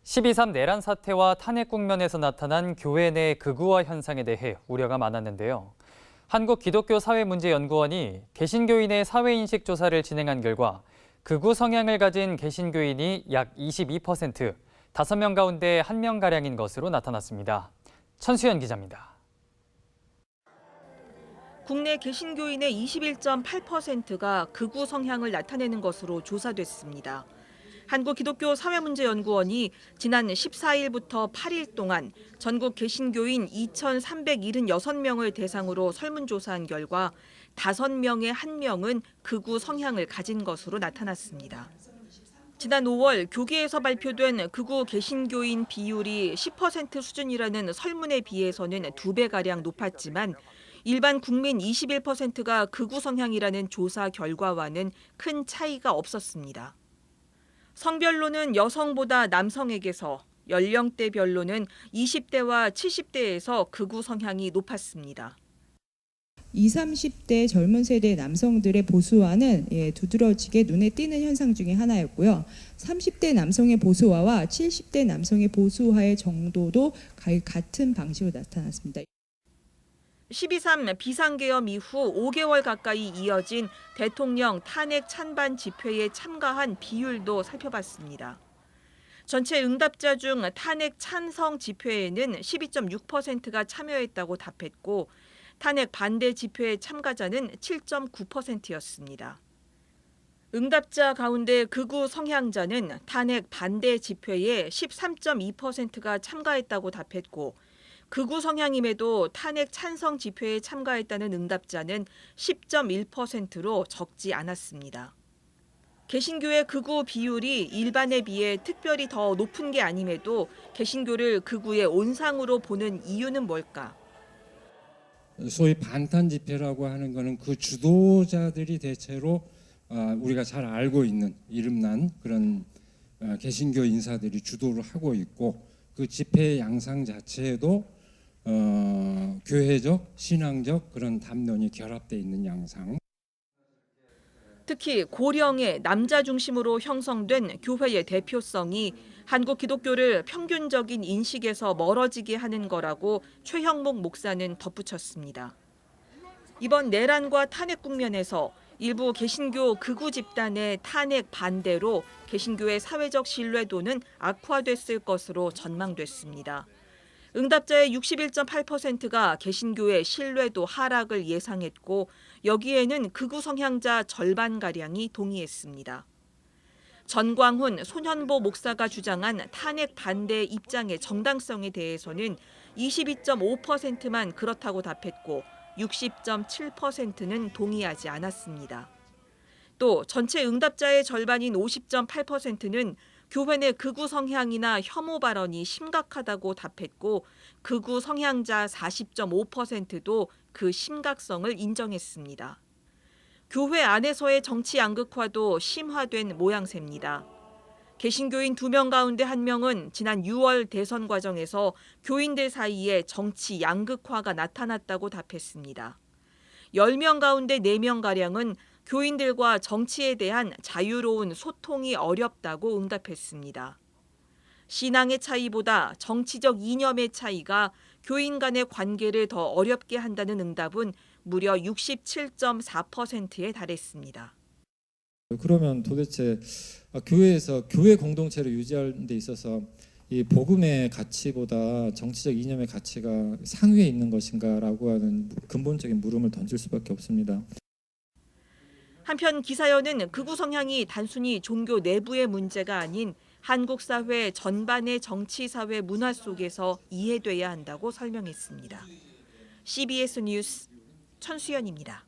12.3 내란 사태와 탄핵 국면에서 나타난 교회 내 극우화 현상에 대해 우려가 많았는데요. 한국기독교사회문제연구원이 개신교인의 사회인식 조사를 진행한 결과 극우 성향을 가진 개신교인이 약 22%, 5명 가운데 1명가량인 것으로 나타났습니다. 천수연 기자입니다. 국내 개신교인의 21.8%가 극우 성향을 나타내는 것으로 조사됐습니다. 한국기독교사회문제연구원이 지난 14일부터 8일 동안 전국 개신교인 2,376명을 대상으로 설문조사한 결과 5명의 1명은 극우 성향을 가진 것으로 나타났습니다. 지난 5월 교계에서 발표된 극우 개신교인 비율이 10% 수준이라는 설문에 비해서는 2배가량 높았지만 일반 국민 21%가 극우 성향이라는 조사 결과와는 큰 차이가 없었습니다. 성별로는 여성보다 남성에게서, 연령대별로는 20대와 70대에서 극우 성향이 높았습니다. 20, 30대 젊은 세대 남성들의 보수화는 두드러지게 눈에 띄는 현상 중에 하나였고요. 30대 남성의 보수화와 70대 남성의 보수화의 정도도 같은 방식으로 나타났습니다. 12.3 비상계엄 이후 5개월 가까이 이어진 대통령 탄핵 찬반 집회에 참가한 비율도 살펴봤습니다. 전체 응답자 중 탄핵 찬성 집회에는 12.6%가 참여했다고 답했고 탄핵 반대 집회 참가자는 7.9%였습니다. 응답자 가운데 극우 성향자는 탄핵 반대 집회에 13.2%가 참가했다고 답했고 극우 성향임에도 탄핵 찬성 집회에 참가했다는 응답자는 10.1%로 적지 않았습니다. 개신교의 극우 비율이 일반에 비해 특별히 더 높은 게 아님에도 개신교를 극우의 온상으로 보는 이유는 뭘까? 소위 반탄 집회라고 하는 것은 그 주도자들이 대체로 우리가 잘 알고 있는 이름난 그런 개신교 인사들이 주도를 하고 있고 그 집회의 양상 자체에도 교회적, 신앙적 그런 담론이 결합되어 있는 양상. 특히 고령의 남자 중심으로 형성된 교회의 대표성이 한국 기독교를 평균적인 인식에서 멀어지게 하는 거라고 최형목 목사는 덧붙였습니다. 이번 내란과 탄핵 국면에서 일부 개신교 극우 집단의 탄핵 반대로 개신교의 사회적 신뢰도는 악화됐을 것으로 전망됐습니다. 응답자의 61.8%가 개신교의 신뢰도 하락을 예상했고 여기에는 극우 성향자 절반가량이 동의했습니다. 전광훈 손현보 목사가 주장한 탄핵 반대 입장의 정당성에 대해서는 22.5%만 그렇다고 답했고 60.7%는 동의하지 않았습니다. 또 전체 응답자의 절반인 50.8%는 교회 내 극우 성향이나 혐오 발언이 심각하다고 답했고 극우 성향자 40.5%도 그 심각성을 인정했습니다. 교회 안에서의 정치 양극화도 심화된 모양새입니다. 개신교인 2명 가운데 1명은 지난 6월 대선 과정에서 교인들 사이에 정치 양극화가 나타났다고 답했습니다. 10명 가운데 4명가량은 교인들과 정치에 대한 자유로운 소통이 어렵다고 응답했습니다. 신앙의 차이보다 정치적 이념의 차이가 교인 간의 관계를 더 어렵게 한다는 응답은 무려 67.4%에 달했습니다. 그러면 도대체 교회에서 교회 공동체를 유지하는 데 있어서 이 복음의 가치보다 정치적 이념의 가치가 상위에 있는 것인가라고 하는 근본적인 물음을 던질 수밖에 없습니다. 한편 기사연은 극우 성향이 단순히 종교 내부의 문제가 아닌 한국 사회 전반의 정치 사회 문화 속에서 이해돼야 한다고 설명했습니다. CBS 뉴스 천수연입니다.